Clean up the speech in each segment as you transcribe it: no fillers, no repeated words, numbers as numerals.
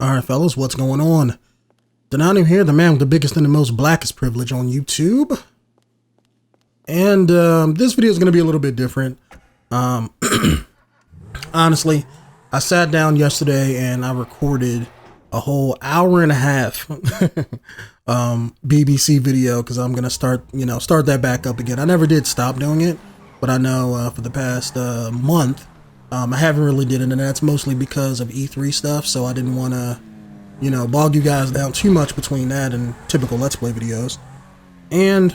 Alright fellas, what's going on? Denonu here, the man with the biggest and the most blackest privilege on YouTube. And this video is going to be a little bit different. Honestly, I sat down yesterday and I recorded a whole hour and a half BBC video because I'm going to start that back up again. I never did stop doing it, but I know for the past month, I haven't really did it, and that's mostly because of E3 stuff, so I didn't want to, bog you guys down too much between that and typical Let's Play videos. And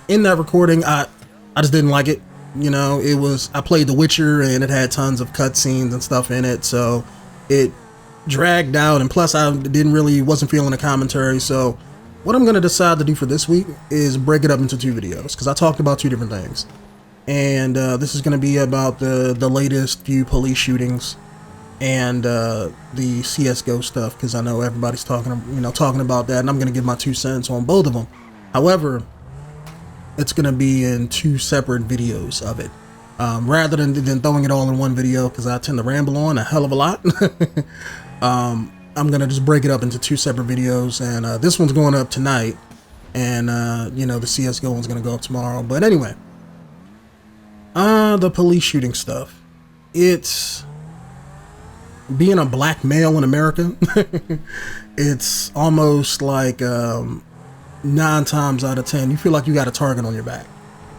in that recording, I just didn't like it. I played The Witcher, and it had tons of cutscenes and stuff in it, so it dragged out, and plus I wasn't feeling the commentary. So what I'm going to decide to do for this week is break it up into two videos, because I talked about two different things. And this is going to be about the latest few police shootings and the CSGO stuff, because I know everybody's talking about that, and I'm going to give my 2 cents on both of them. However, it's going to be in two separate videos of it, rather than throwing it all in one video, because I tend to ramble on a hell of a lot. I'm going to just break it up into two separate videos, and this one's going up tonight, and the CSGO one's going to go up tomorrow. But anyway, the police shooting stuff. It's being a black male in America. It's almost like 9 times out of 10, you feel like you got a target on your back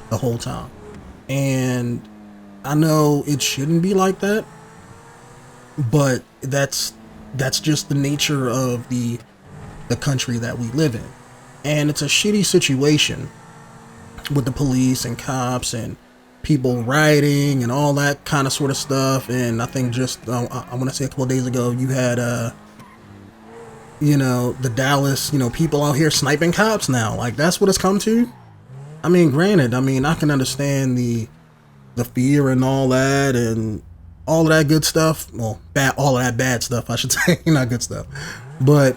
the whole time. And I know it shouldn't be like that, but that's just the nature of the country that we live in. And it's a shitty situation with the police and cops and people rioting and all that kind of sort of stuff. And I think just I want to say a couple of days ago, you had the Dallas people out here sniping cops now. Like, that's what it's come to. I mean, granted, I can understand the fear and all that and all of that good stuff. Well, all of that bad stuff, I should say. Not good stuff, but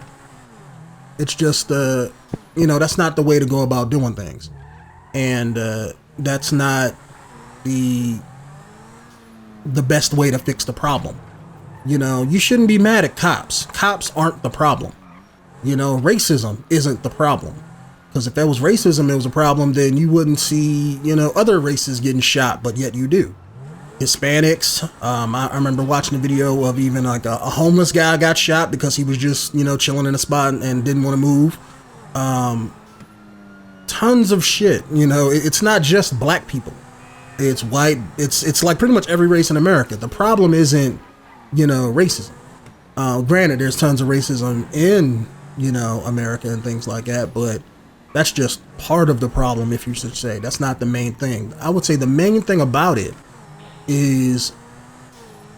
it's just that's not the way to go about doing things. And that's not the best way to fix the problem. You shouldn't be mad at cops. Cops aren't the problem. Racism isn't the problem. Because if that was racism, it was a problem, then you wouldn't see, other races getting shot, but yet you do. Hispanics. I remember watching a video of even like a homeless guy got shot because he was just, chilling in a spot and didn't want to move. Tons of shit. It's not just black people. It's white. It's like pretty much every race in America. The problem isn't, racism. Granted, there's tons of racism in, America and things like that, but that's just part of the problem, if you should say. That's not the main thing. I would say the main thing about it is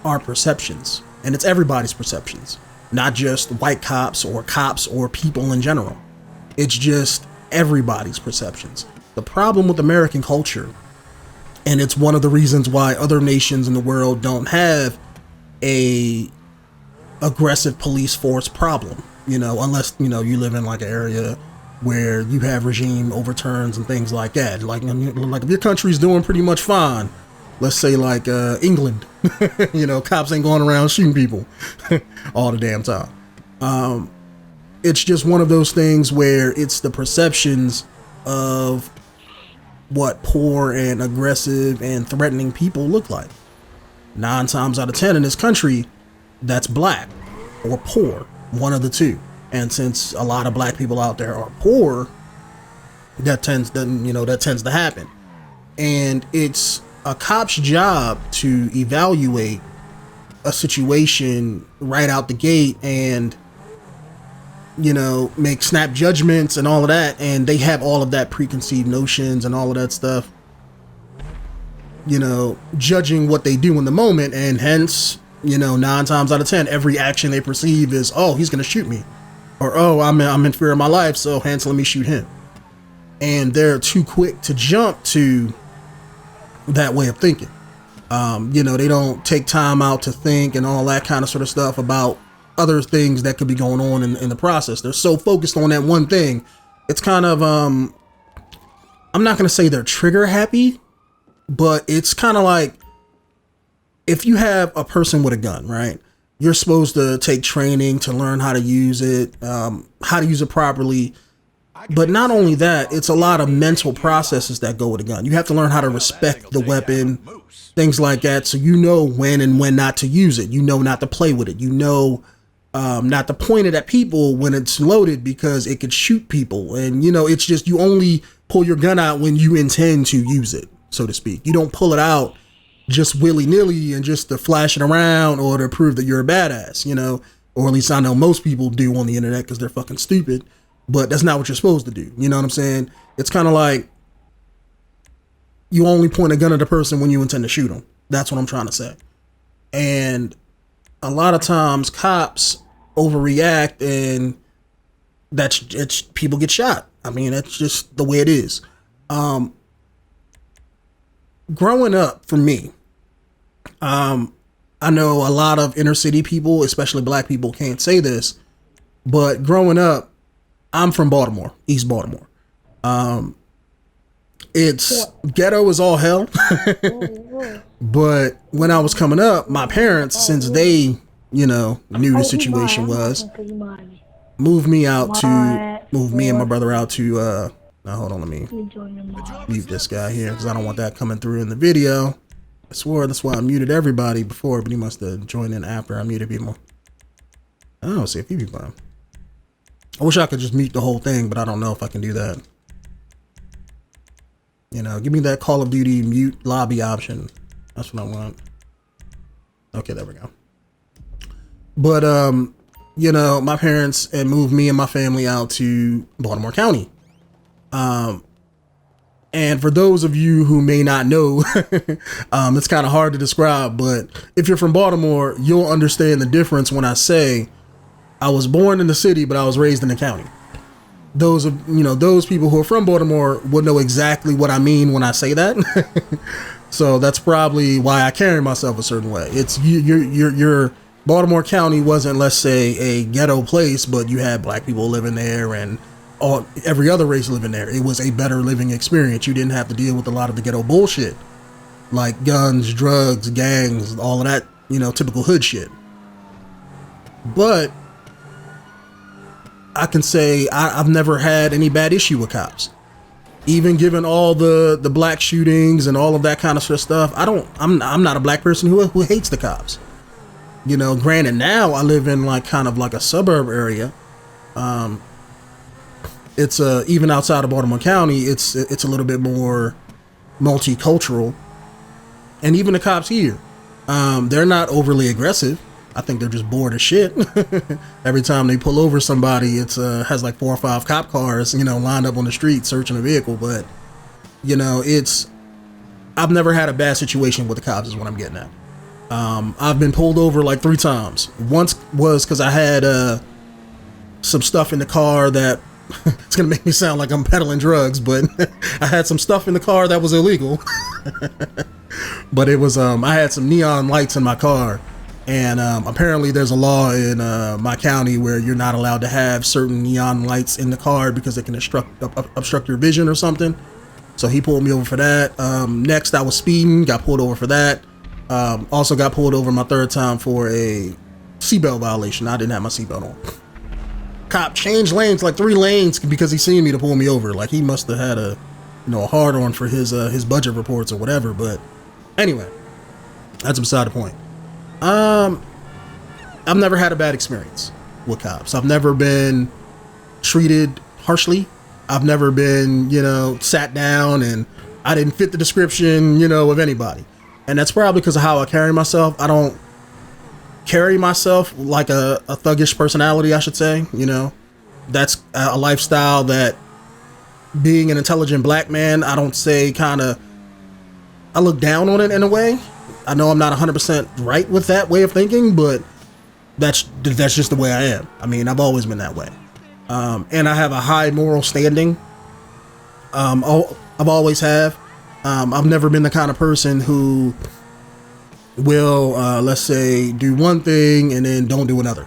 our perceptions, and it's everybody's perceptions, not just white cops or people in general. It's just everybody's perceptions. The problem with American culture, and it's one of the reasons why other nations in the world don't have a aggressive police force problem, unless, you live in like an area where you have regime overturns and things like that. Like if your country's doing pretty much fine, let's say like England, cops ain't going around shooting people all the damn time. It's just one of those things where it's the perceptions of what poor and aggressive and threatening people look like. 9 times out of 10 in this country, that's black or poor, one of the two. And since a lot of black people out there are poor, that tends to happen. And it's a cop's job to evaluate a situation right out the gate and make snap judgments and all of that, and they have all of that preconceived notions and all of that stuff, judging what they do in the moment, and hence 9 times out of 10 every action they perceive is, oh, he's gonna shoot me, or oh, I'm in fear of my life, so hence let me shoot him. And they're too quick to jump to that way of thinking. They don't take time out to think and all that kind of sort of stuff about other things that could be going on in the process. They're so focused on that one thing. It's kind of I'm not gonna say they're trigger happy, but it's kind of like if you have a person with a gun, right, you're supposed to take training to learn how to use it, properly. But not only that, it's a lot of mental processes that go with a gun. You have to learn how to respect the weapon, things like that, so you know when and when not to use it. You know not to play with it. You know not to point it at people when it's loaded because it could shoot people. And, you know, it's just you only pull your gun out when you intend to use it, so to speak. You don't pull it out just willy-nilly and just to flash it around or to prove that you're a badass, you know, or at least I know most people do on the internet because they're fucking stupid. But that's not what you're supposed to do. You know what I'm saying? It's kind of like you only point a gun at a person when you intend to shoot them. That's what I'm trying to say. And a lot of times cops overreact and it's people get shot. I mean, that's just the way it is. Growing up for me, I know a lot of inner city people, especially black people, can't say this, but growing up, I'm from Baltimore, East Baltimore. It's ghetto is all hell. But when I was coming up, my parents, since they, you know, knew the situation was, moved me and my brother out to, now hold on, let me mute this guy here because I don't want that coming through in the video. I swore that's why I muted everybody before, but he must have joined in after I muted people. I don't see if he be fine. I wish I could just mute the whole thing, but I don't know if I can do that. You know, give me that Call of Duty mute lobby option. That's what I want. Okay, there we go. But, you know, my parents had moved me and my family out to Baltimore County. And for those of you who may not know, it's kind of hard to describe, but if you're from Baltimore, you'll understand the difference when I say I was born in the city, but I was raised in the county. Those people who are from Baltimore would know exactly what I mean when I say that. So that's probably why I carry myself a certain way. It's your Baltimore County wasn't, let's say, a ghetto place, but you had black people living there and every other race living there. It was a better living experience. You didn't have to deal with a lot of the ghetto bullshit, like guns, drugs, gangs, all of that, you know, typical hood shit. But I can say I've never had any bad issue with cops. Even given all the black shootings and all of that kind of stuff, I'm not a black person who hates the cops. You know, granted, now I live in like kind of like a suburb area. It's even outside of Baltimore County, it's a little bit more multicultural. And even the cops here, they're not overly aggressive. I think they're just bored as shit. Every time they pull over somebody, it's has like 4 or 5 cop cars, you know, lined up on the street searching a vehicle. But, you know, I've never had a bad situation with the cops is what I'm getting at. I've been pulled over like 3 times. Once was because I had some stuff in the car that it's gonna make me sound like I'm peddling drugs, but I had some stuff in the car that was illegal. But it was I had some neon lights in my car. And apparently there's a law in my county where you're not allowed to have certain neon lights in the car because it can obstruct your vision or something. So he pulled me over for that. Next, I was speeding, got pulled over for that. Also got pulled over my 3rd time for a seatbelt violation. I didn't have my seatbelt on. Cop changed lanes, like 3 lanes, because he seen me to pull me over. Like he must have had a hard on for his budget reports or whatever. But anyway, that's beside the point. I've never had a bad experience with cops. I've never been treated harshly. I've never been, sat down and I didn't fit the description, of anybody. And that's probably because of how I carry myself. I don't carry myself like a thuggish personality, I should say. That's a lifestyle that, being an intelligent black man, I don't say I look down on it in a way. I know I'm not 100% right with that way of thinking, but that's just the way I am. I mean, I've always been that way. And I have a high moral standing. I've always have. I've never been the kind of person who will, let's say, do one thing and then don't do another.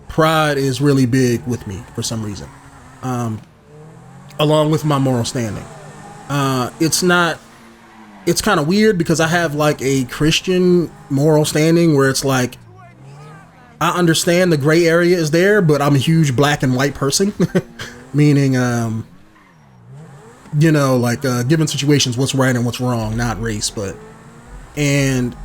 Pride is really big with me for some reason. Along with my moral standing. It's kind of weird because I have like a Christian moral standing where it's like, I understand the gray area is there, but I'm a huge black and white person, meaning, you know, like, given situations, what's right and what's wrong, not race, and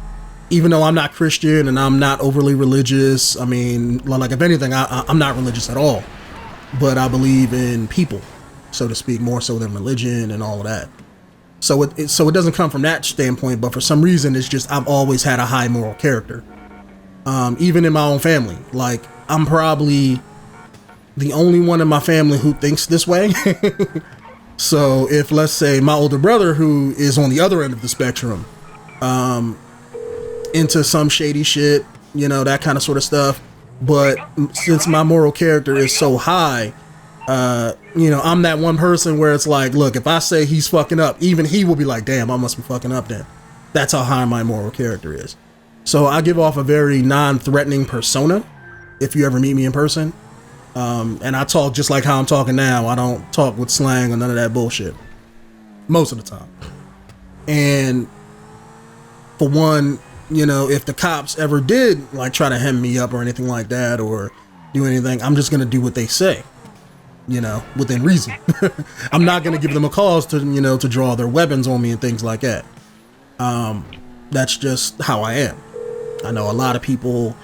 even though I'm not Christian and I'm not overly religious, I mean, like, if anything, I'm not religious at all, but I believe in people, so to speak, more so than religion and all of that. So it doesn't come from that standpoint, but for some reason, it's just, I've always had a high moral character. Even in my own family, like, I'm probably the only one in my family who thinks this way. So if, let's say, my older brother, who is on the other end of the spectrum, into some shady shit, you know, that kind of sort of stuff, but since my moral character is so high, you know, I'm that one person where it's like, look, if I say he's fucking up, even he will be like, damn, I must be fucking up then. That's how high my moral character is. So I give off a very non-threatening persona if you ever meet me in person. And I talk just like how I'm talking now. I don't talk with slang or none of that bullshit most of the time. And for one, you know, if the cops ever did like try to hem me up or anything like that or do anything, I'm just going to do what they say, you know, within reason. I'm not going to give them a cause to, you know, to draw their weapons on me and things like that. That's just how I am. I know a lot of people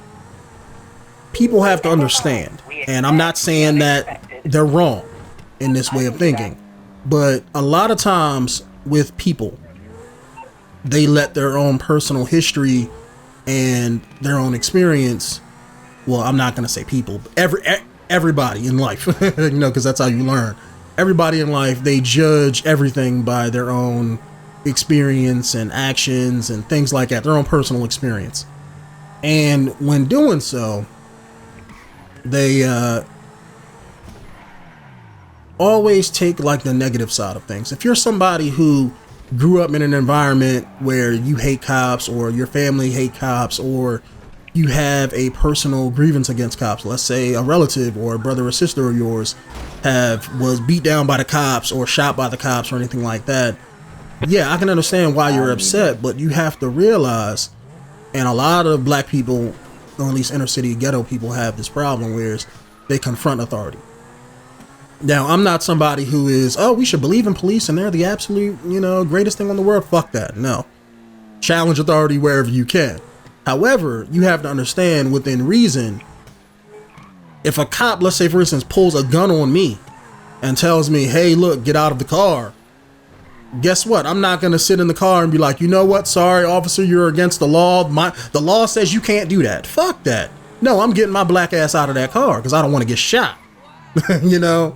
have to understand, and I'm not saying that they're wrong in this way of thinking, but a lot of times with people, they let their own personal history and their own experience, well, I'm not going to say people, but everybody in life, you know, because that's how you learn. Everybody in life, they judge everything by their own experience and actions and things like that, their own personal experience. And when doing so, they always take like the negative side of things. If you're somebody who grew up in an environment where you hate cops, or your family hate cops, or you have a personal grievance against cops, let's say a relative or a brother or sister of yours was beat down by the cops or shot by the cops or anything like that, yeah, I can understand why you're upset, but you have to realize, and a lot of black people, or at least inner city ghetto people, have this problem where they confront authority. Now, I'm not somebody who is, oh, we should believe in police and they're the absolute, you know, greatest thing on the world. Fuck that. No. Challenge authority wherever you can. However, you have to understand, within reason, if a cop, let's say for instance, pulls a gun on me and tells me, hey, look, get out of the car, guess what? I'm not going to sit in the car and be like, you know what? Sorry, officer, you're against the law. The law says you can't do that. Fuck that. No, I'm getting my black ass out of that car because I don't want to get shot. You know?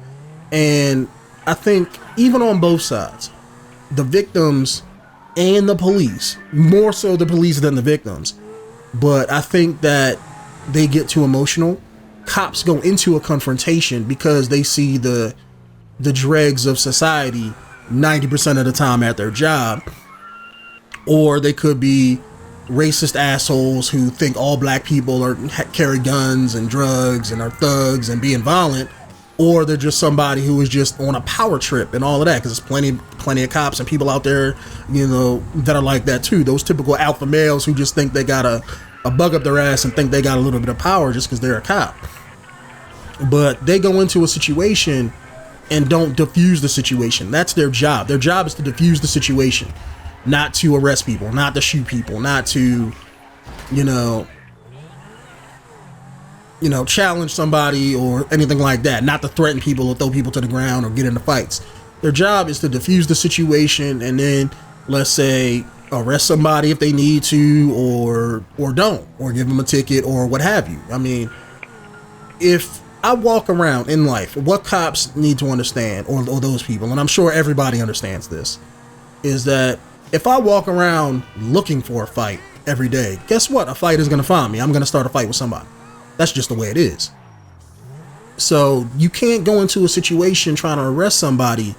And I think even on both sides, the victims and the police, more so the police than the victims, but I think that they get too emotional. Cops go into a confrontation because they see the dregs of society 90% of the time at their job, or they could be racist assholes who think all black people carry guns and drugs and are thugs and being violent, or they're just somebody who is just on a power trip and all of that, because there's plenty of cops and people out there, you know, that are like that too. Those typical alpha males who just think they got a bug up their ass and think they got a little bit of power just because they're a cop. But they go into a situation and don't diffuse the situation. That's their job. Their job is to diffuse the situation, not to arrest people, not to shoot people, not to, you know, challenge somebody or anything like that, not to threaten people or throw people to the ground or get into fights. Their job is to diffuse the situation and then, let's say, arrest somebody if they need to, or don't, or give them a ticket or what have you. I mean, if I walk around in life, what cops need to understand, or those people, and I'm sure everybody understands this, is that if I walk around looking for a fight every day, guess what? A fight is going to find me. I'm going to start a fight with somebody. That's just the way it is. So you can't go into a situation trying to arrest somebody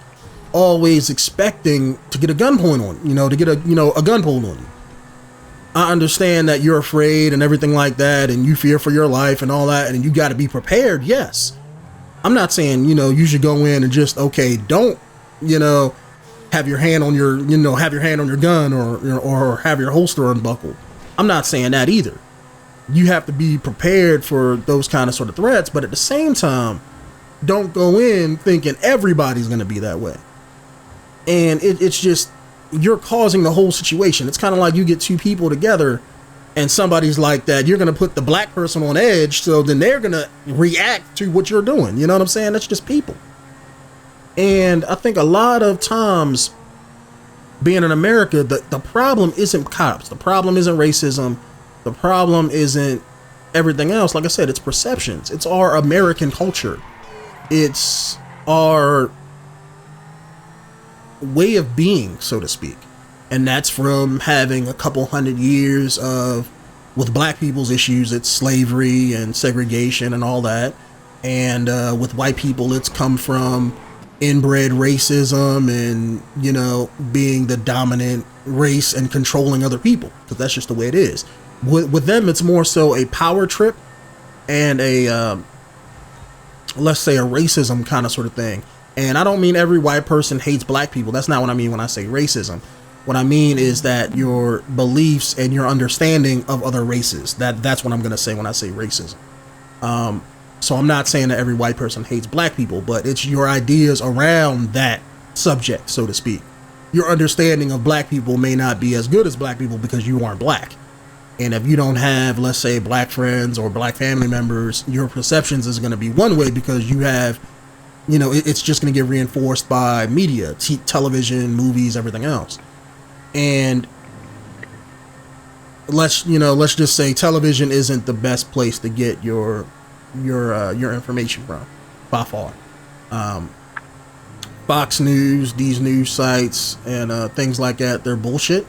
always expecting to get a gun point on, to get a gun pulled on you. I understand that you're afraid and everything like that, and you fear for your life and all that, and you got to be prepared. Yes. I'm not saying, you should go in and just, don't, have your hand on your, have your hand on your gun or have your holster unbuckled. I'm not saying that either. you have to be prepared for those kind of sort of threats. But at the same time, don't go in thinking everybody's going to be that way. And it's just, you're causing the whole situation. It's kind of like you get two people together and somebody's like that, you're going to put the black person on edge, so then they're going to react to what you're doing. You know what I'm saying? That's just people. And I think a lot of times, being in America, the problem isn't cops. The problem isn't racism. The problem isn't everything else. Like I said, it's perceptions. It's our American culture. It's our way of being, so to speak. And that's from having a couple hundred years of, with black people's issues, it's slavery and segregation and all that. And with white people, it's come from inbred racism and, you know, being the dominant race and controlling other people, because that's just the way it is. With them, it's more so a power trip and a, let's say, a racism kind of sort of thing. And I don't mean every white person hates black people. That's not what I mean when I say racism. What I mean is that your beliefs and your understanding of other races, that's what I'm going to say when I say racism. So I'm not saying that every white person hates black people, but it's your ideas around that subject, so to speak. Your understanding of black people may not be as good as black people because you aren't black. And if you don't have, let's say, black friends or black family members, your perceptions is going to be one way because you have, you know, it's just going to get reinforced by media, television, movies, everything else. And let's just say television isn't the best place to get your information from, by far. Fox News, these news sites and things like that, they're bullshit.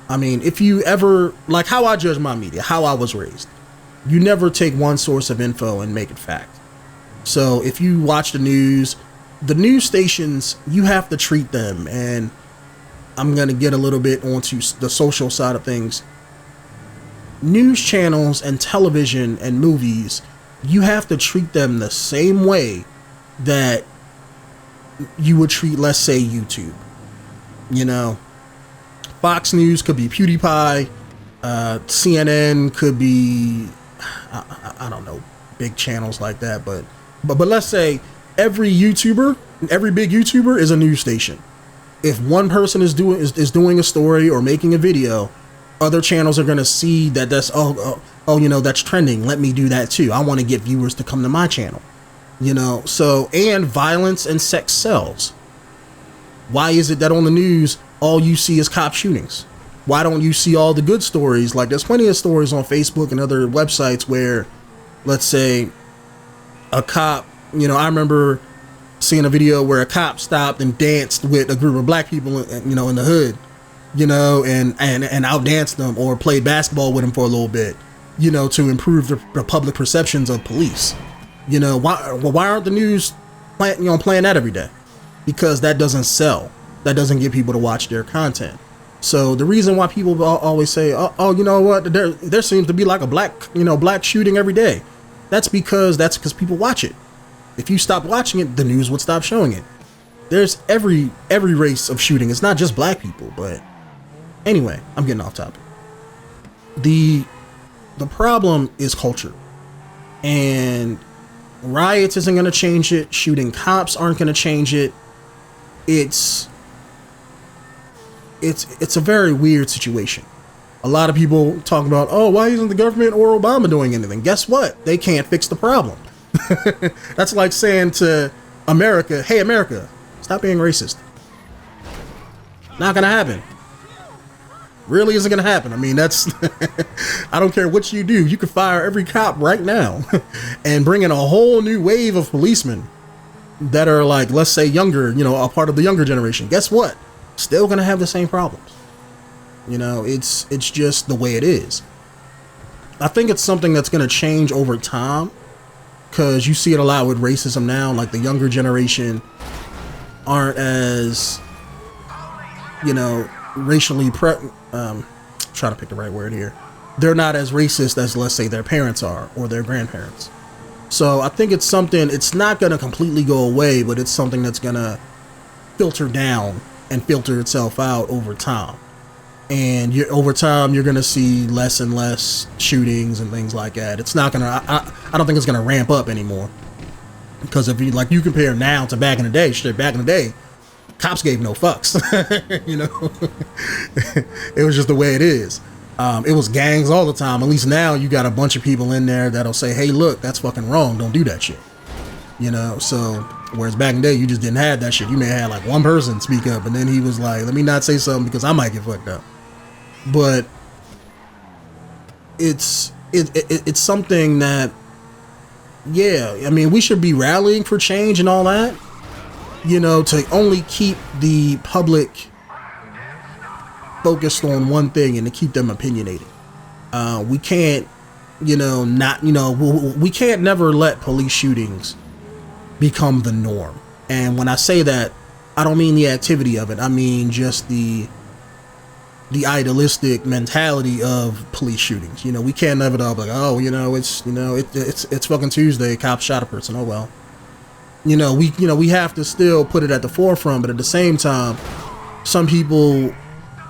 I mean, if you ever, like how I judge my media, how I was raised, you never take one source of info and make it fact. So if you watch the news stations, you have to treat them, and I'm going to get a little bit onto the social side of things. News channels and television and movies, you have to treat them the same way that you would treat, let's say, YouTube. You know, Fox News could be PewDiePie, CNN could be, I don't know, big channels like that, but let's say every big YouTuber is a news station. If one person is doing a story or making a video, other channels are going to see that that's you know, that's trending. Let me do that too. I want to get viewers to come to my channel. You know, so, and violence and sex sells. Why is it that on the news all you see is cop shootings? Why don't you see all the good stories? Like, there's plenty of stories on Facebook and other websites where, let's say, a cop, you know, I remember seeing a video where a cop stopped and danced with a group of black people, you know, in the hood, you know, and outdanced them, or played basketball with them for a little bit, you know, to improve the public perceptions of police. You know, why aren't the news playing that every day? Because that doesn't sell. That doesn't get people to watch their content. So the reason why people always say, oh, you know what, there seems to be like a black shooting every day. That's because people watch it. If you stop watching it, the news would stop showing it. There's every race of shooting. It's not just black people, but anyway, I'm getting off topic. The problem is culture, and riots isn't going to change it. Shooting cops aren't going to change it. It's a very weird situation. A lot of people talk about, oh, why isn't the government or Obama doing anything? Guess what? They can't fix the problem. That's like saying to America, hey, America, stop being racist. Not gonna happen. Really isn't gonna happen. I mean, that's I don't care what you do. You could fire every cop right now and bring in a whole new wave of policemen that are, like, let's say, younger, you know, a part of the younger generation. Guess what? Still gonna have the same problems. You know, it's just the way it is. I think it's something that's gonna change over time, because you see it a lot with racism now. Like, the younger generation aren't as, you know, racially trying to pick the right word here. They're not as racist as, let's say, their parents are or their grandparents. So I think it's something, it's not going to completely go away, but it's something that's going to filter down and filter itself out over time. and over time you're gonna see less and less shootings and things like that. It's not gonna. I don't think it's gonna ramp up anymore, because if you compare now to back in the day, shit, back in the day, cops gave no fucks. You know, it was just the way it is. It was gangs all the time. At least now you got a bunch of people in there that'll say, hey, look, that's fucking wrong, don't do that shit. You know, so whereas back in the day you just didn't have that shit. You may have had like one person speak up, and then he was like, let me not say something because I might get fucked up. But it's something that, yeah, I mean, we should be rallying for change and all that, you know, to only keep the public focused on one thing and to keep them opinionated. We can't, you know, we can't never let police shootings become the norm. And when I say that, I don't mean the activity of it. I mean just the idealistic mentality of police shootings. You know, we can't never like, oh, it's fucking Tuesday, cops shot a person. Oh well. We have to still put it at the forefront, but at the same time, some people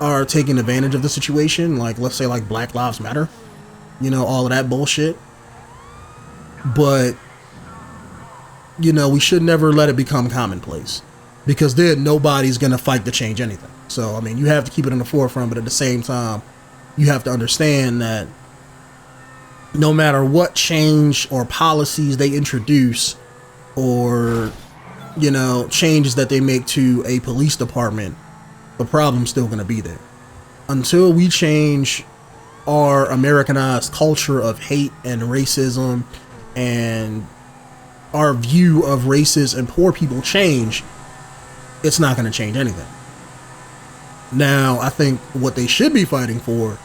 are taking advantage of the situation, like let's say like Black Lives Matter, all of that bullshit. But we should never let it become commonplace, because then nobody's gonna fight to change anything. So I mean, you have to keep it in the forefront, but at the same time, you have to understand that no matter what change or policies they introduce, or changes that they make to a police department, the problem's still going to be there. Until we change our Americanized culture of hate and racism, and our view of racist and poor people change, it's not going to change anything. Now, I think what they should be fighting for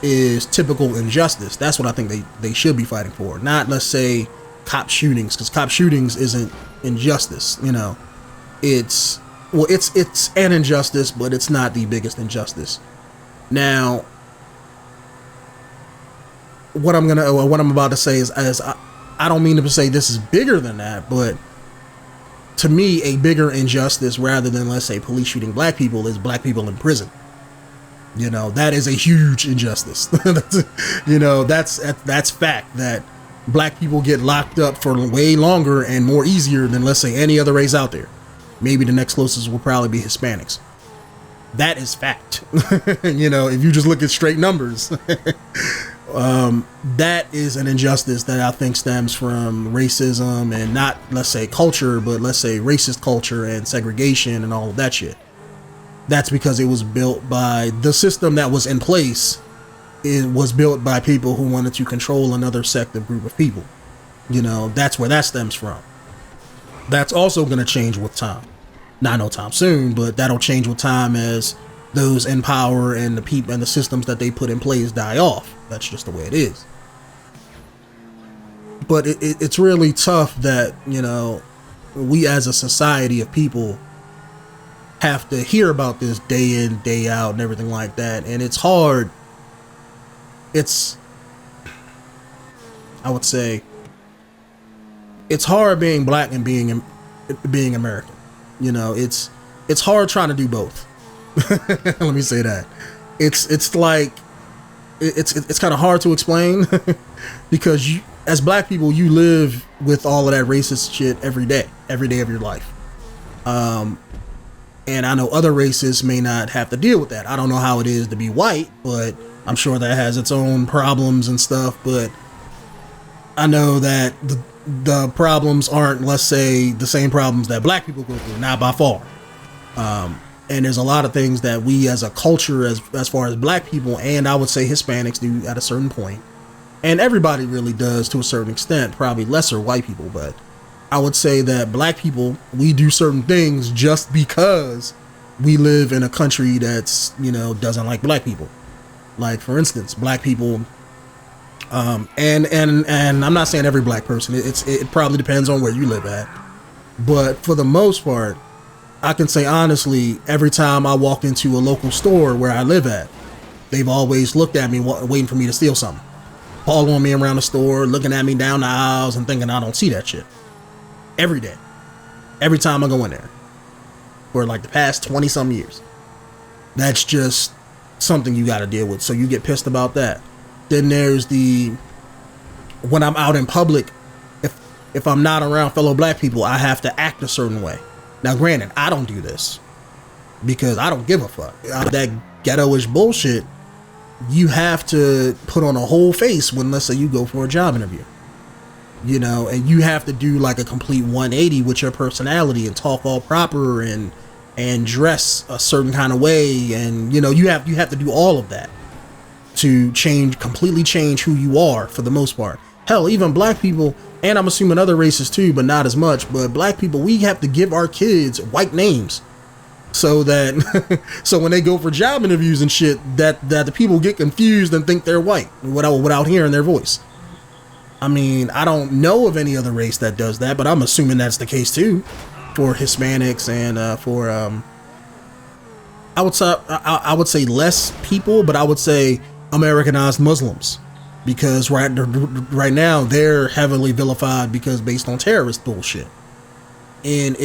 is typical injustice. That's what I think they should be fighting for. Not, let's say, cop shootings, because cop shootings isn't injustice. It's an injustice, but it's not the biggest injustice. Now, what I'm about to say is I don't mean to say this is bigger than that, but to me, a bigger injustice, rather than, let's say, police shooting black people, is black people in prison. That is a huge injustice. That's fact, that black people get locked up for way longer and more easier than, let's say, any other race out there. Maybe the next closest will probably be Hispanics. That is fact. If you just look at straight numbers, that is an injustice that I think stems from racism, and not, let's say, culture, but let's say racist culture and segregation and all of that shit. That's because it was built by the system that was in place. It was built by people who wanted to control another sective group of people. That's where that stems from. That's also going to change with time. Not no time soon, but that'll change with time as those in power and the people and the systems that they put in place die off. That's just the way it is. But it's really tough that, we as a society of people have to hear about this day in, day out and everything like that. And it's hard. I would say, it's hard being black and being American. It's hard trying to do both. Let me say that. It's like, it's kind of hard to explain because you, as black people, you live with all of that racist shit every day of your life. And I know other races may not have to deal with that. I don't know how it is to be white, but I'm sure that has its own problems and stuff. But I know that the problems aren't, let's say, the same problems that black people go through, not by far. And there's a lot of things that we as a culture, as far as black people, and I would say Hispanics, do at a certain point. And everybody really does to a certain extent, probably lesser white people, but I would say that black people, we do certain things just because we live in a country that's, doesn't like black people. Like, for instance, black people, and I'm not saying every black person, it probably depends on where you live at, but for the most part, I can say honestly, every time I walk into a local store where I live at, they've always looked at me waiting for me to steal something, following me around the store, looking at me down the aisles and thinking I don't see that shit. Every day, every time I go in there, for like the past 20 some years. That's just something you got to deal with. So you get pissed about that. Then there's when I'm out in public, if I'm not around fellow black people, I have to act a certain way. Now, granted, I don't do this because I don't give a fuck. Out of that ghetto-ish bullshit, you have to put on a whole face when, let's say, you go for a job interview. You know, and you have to do like a complete 180 with your personality and talk all proper and dress a certain kind of way, and you know, you have to do all of that to completely change who you are for the most part. Hell, even black people, and I'm assuming other races too, but not as much, but black people, we have to give our kids white names so that so when they go for job interviews and shit, that the people get confused and think they're white without hearing their voice. I mean, I don't know of any other race that does that, but I'm assuming that's the case too for Hispanics and for I would say less people, but I would say Americanized Muslims, because right now they're heavily vilified because based on terrorist bullshit, and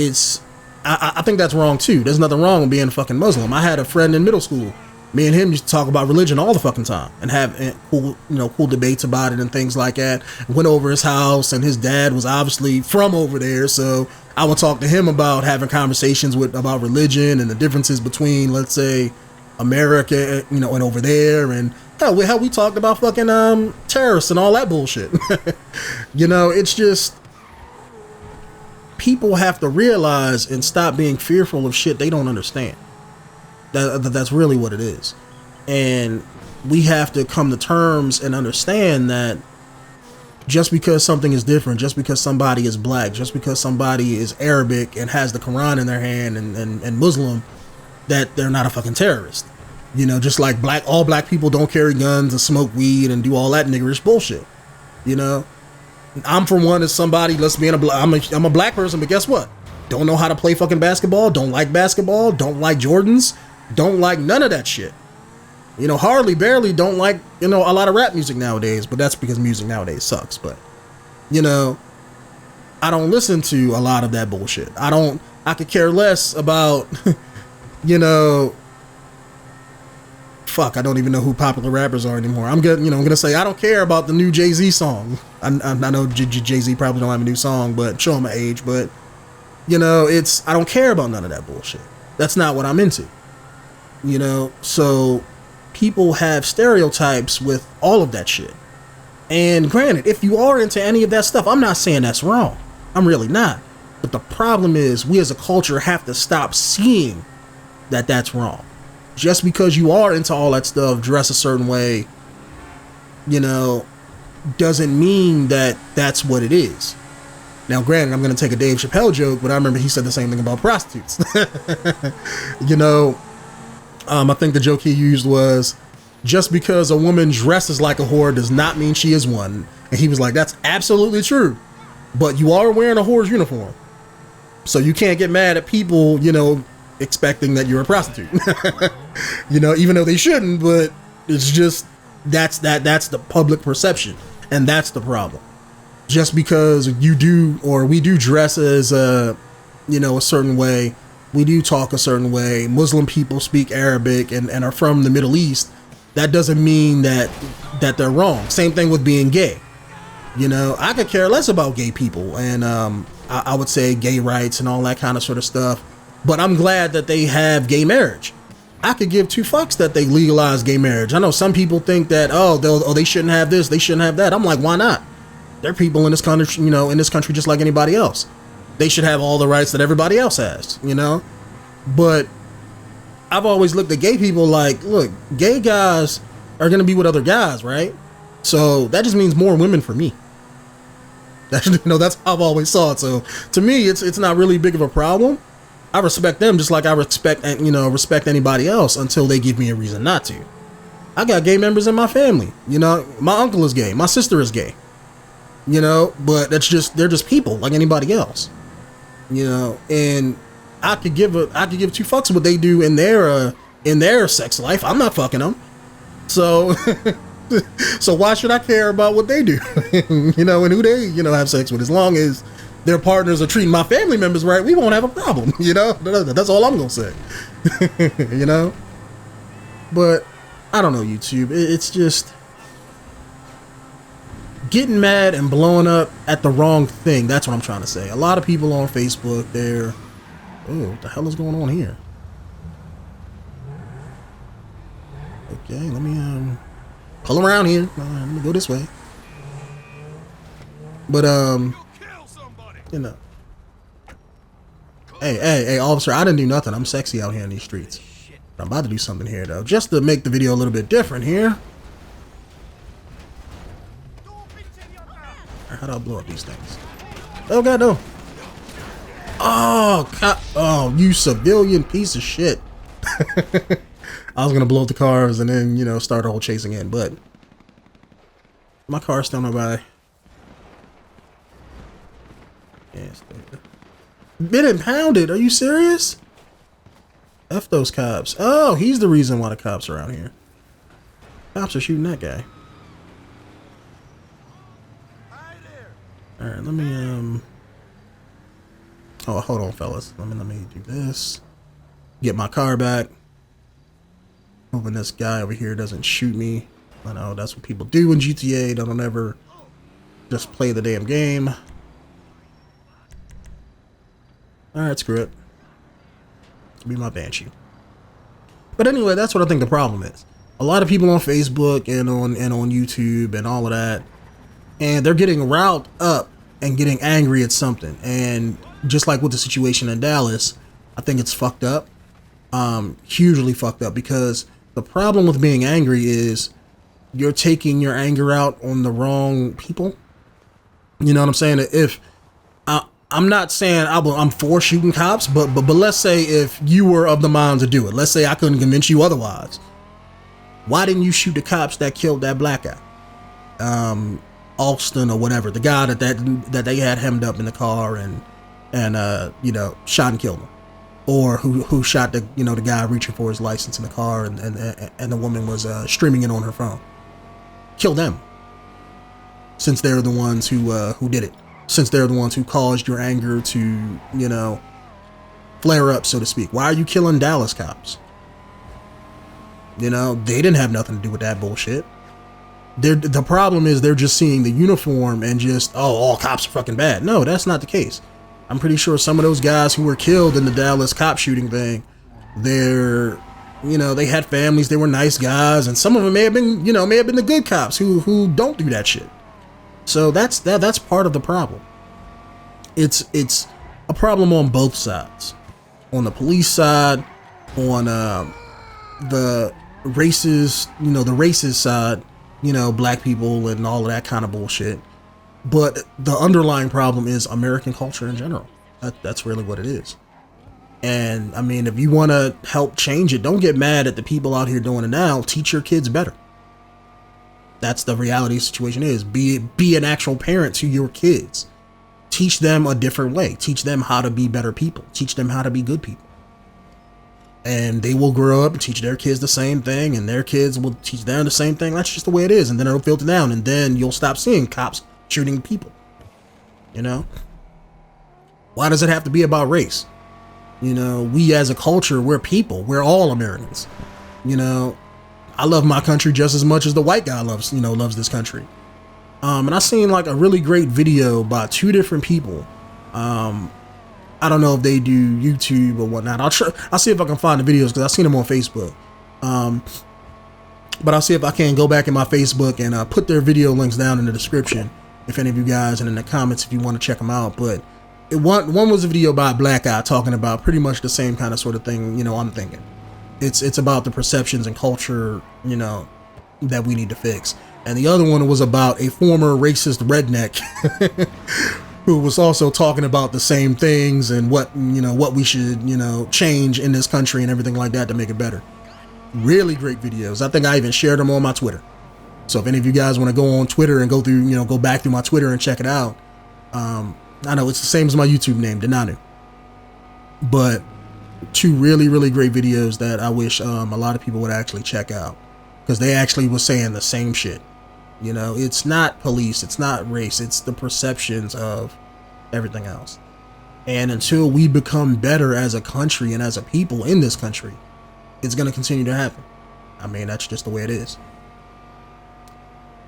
I think that's wrong too. There's nothing wrong with being a fucking Muslim. I had a friend in middle school. Me and him used to talk about religion all the fucking time and have cool debates about it and things like that. Went over his house, and his dad was obviously from over there, so I would talk to him about having conversations about religion and the differences between, let's say, America, and over there, and how we talked about fucking terrorists and all that bullshit. It's just, people have to realize and stop being fearful of shit they don't understand. That's really what it is. And we have to come to terms and understand that just because something is different, just because somebody is black, just because somebody is Arabic and has the Quran in their hand and Muslim, that they're not a fucking terrorist. Just like all black people don't carry guns and smoke weed and do all that niggerish bullshit. I'm for one as somebody, let's be I'm a black person, but guess what? Don't know how to play fucking basketball, don't like Jordans, don't like none of that shit. Hardly, barely don't like, a lot of rap music nowadays, but that's because music nowadays sucks. But, I don't listen to a lot of that bullshit. I could care less about, fuck, I don't even know who popular rappers are anymore. I'm good, I'm gonna say I don't care about the new Jay-Z song. I know Jay-Z probably don't have a new song, but show him my age, but, I don't care about none of that bullshit. That's not what I'm into. So people have stereotypes with all of that shit. And granted, if you are into any of that stuff, I'm not saying that's wrong. I'm really not. But the problem is, we as a culture have to stop seeing that that's wrong. Just because you are into all that stuff, dress a certain way, doesn't mean that that's what it is. Now, granted, I'm going to take a Dave Chappelle joke, but I remember he said the same thing about prostitutes. I think the joke he used was, just because a woman dresses like a whore does not mean she is one. And he was like, that's absolutely true. But you are wearing a whore's uniform. So you can't get mad at people, expecting that you're a prostitute. Even though they shouldn't, but it's just, that's the public perception. And that's the problem. Just because we do dress as a certain way, we do talk a certain way, Muslim people speak Arabic and are from the Middle East, that doesn't mean that they're wrong. Same thing with being gay. I could care less about gay people and I would say gay rights and all that kind of sort of stuff, but I'm glad that they have gay marriage. I could give two fucks that they legalize gay marriage. I know some people think that, they shouldn't have this, they shouldn't have that. I'm like, why not? They're people in this country, just like anybody else. They should have all the rights that everybody else has, But I've always looked at gay people like, look, gay guys are going to be with other guys, right? So that just means more women for me. That's how I've always saw it. So to me, it's not really big of a problem. I respect them just like I respect anybody else until they give me a reason not to. I got gay members in my family. My uncle is gay. My sister is gay. But they're just people like anybody else. And I could give two fucks what they do in their sex life. I'm not fucking them. So so why should I care about what they do? And who they, have sex with. As long as their partners are treating my family members right, we won't have a problem. That's all I'm gonna say. But I don't know, YouTube. It's just getting mad and blowing up at the wrong thing. That's what I'm trying to say. A lot of people on Facebook, they're, oh, what the hell is going on here? Okay, let me pull around here. Let me go this way. But you know, hey, officer, I didn't do nothing. I'm sexy out here in these streets. But I'm about to do something here though, just to make the video a little bit different here. How do I blow up these things? Oh god, no! Oh, you civilian piece of shit! I was gonna blow up the cars and then, you know, start a whole chase again, but my car's still not by. Yeah, been impounded. Are you serious? F those cops. Oh, he's the reason why the cops are out here. Cops are shooting that guy. All right, let me oh, hold on, fellas. Let me do this. Get my car back. Hoping this guy over here doesn't shoot me. I know that's what people do in GTA. They don't ever just play the damn game. All right, screw it. Be my banshee. But anyway, that's what I think the problem is. A lot of people on Facebook and on YouTube and all of that, and they're getting riled up and getting angry at something. And just like with the situation in Dallas, I think it's fucked up. Hugely fucked up, because the problem with being angry is you're taking your anger out on the wrong people. You know what I'm saying? If I'm not saying I'm for shooting cops, but let's say if you were of the mind to do it, let's say I couldn't convince you otherwise. Why didn't you shoot the cops that killed that black guy? Alston or whatever, the guy that they had hemmed up in the car and you know, shot and killed him, or who shot the, you know, the guy reaching for his license in the car and the woman was streaming it on her phone. Kill them, since they're the ones who did it, since they're the ones who caused your anger to, you know, flare up, so to speak. Why are you killing Dallas cops? You know, they didn't have nothing to do with that bullshit. The problem is they're just seeing the uniform and just, oh, all cops are fucking bad. No, that's not the case. I'm pretty sure some of those guys who were killed in the Dallas cop shooting thing, they're, you know, they had families, they were nice guys, and some of them may have been, you know, may have been the good cops who don't do that shit. So that's part of the problem. It's a problem on both sides. On the police side, on the races, you know, the racist side, you know, black people and all of that kind of bullshit. But the underlying problem is American culture in general. That's really what it is. And I mean, if you want to help change it, don't get mad at the people out here doing it now. Teach your kids better. That's the reality situation is. Be an actual parent to your kids. Teach them a different way. Teach them how to be better people. Teach them how to be good people. And they will grow up and teach their kids the same thing, and their kids will teach them the same thing. That's just the way it is. And then it'll filter down, and then you'll stop seeing cops shooting people. You know? Why does it have to be about race? You know, we as a culture, we're people. We're all Americans. You know, I love my country just as much as the white guy loves this country. And I seen like a really great video by two different people. I don't know if they do YouTube or whatnot. I'll see if I can find the videos, because I've seen them on Facebook. But I'll see if I can go back in my Facebook and put their video links down in the description, if any of you guys, and in the comments if you want to check them out. But one was a video by a black guy talking about pretty much the same kind of sort of thing, you know, I'm thinking. It's about the perceptions and culture, you know, that we need to fix. And the other one was about a former racist redneck who was also talking about the same things and what we should, you know, change in this country and everything like that to make it better. Really great videos. I think I even shared them on my Twitter. So if any of you guys want to go on Twitter and go through, you know, go back through my Twitter and check it out. I know it's the same as my YouTube name, Denonu. But two really, really great videos that I wish a lot of people would actually check out, because they actually was saying the same shit. You know, it's not police, it's not race, it's the perceptions of everything else. And until we become better as a country and as a people in this country, it's going to continue to happen. I mean, that's just the way it is.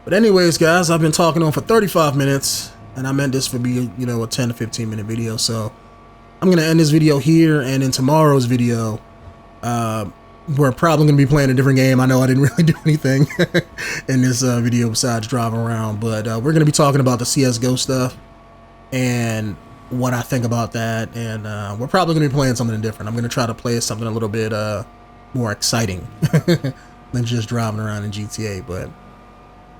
But anyways, guys, I've been talking on for 35 minutes, and I meant this to be, you know, a 10 to 15 minute video. So I'm going to end this video here, and in tomorrow's video, we're probably going to be playing a different game. I know I didn't really do anything in this video besides driving around, but we're going to be talking about the CSGO stuff and what I think about that, and we're probably going to be playing something different. I'm going to try to play something a little bit more exciting than just driving around in GTA.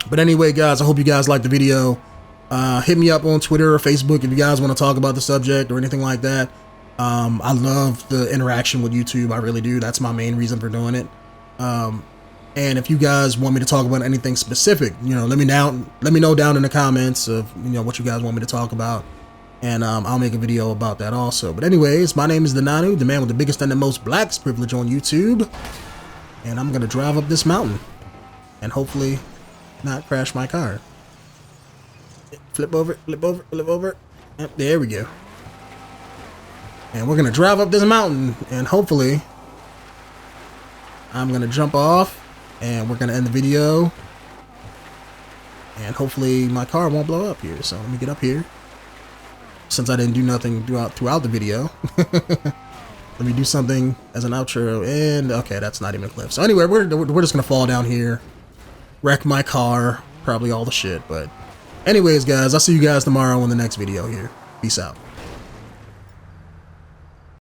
But anyway, guys, I hope you guys liked the video. Hit me up on Twitter or Facebook if you guys want to talk about the subject or anything like that. I love the interaction with YouTube. I really do. That's my main reason for doing it. And if you guys want me to talk about anything specific, you know, let me know down in the comments of, you know, what you guys want me to talk about, and I'll make a video about that also. But anyways, my name is Denonu, the man with the biggest and the most blacks privilege on YouTube, and I'm gonna drive up this mountain and hopefully not crash my car. Flip over, flip over, flip over. Yep, there we go. And we're gonna drive up this mountain, and hopefully I'm gonna jump off, and we're gonna end the video, and hopefully my car won't blow up here. So let me get up here, since I didn't do nothing throughout the video. Let me do something as an outro, and okay, that's not even a clip. So anyway, we're just gonna fall down here, wreck my car, probably all the shit. But anyways, guys, I'll see you guys tomorrow in the next video here. Peace out.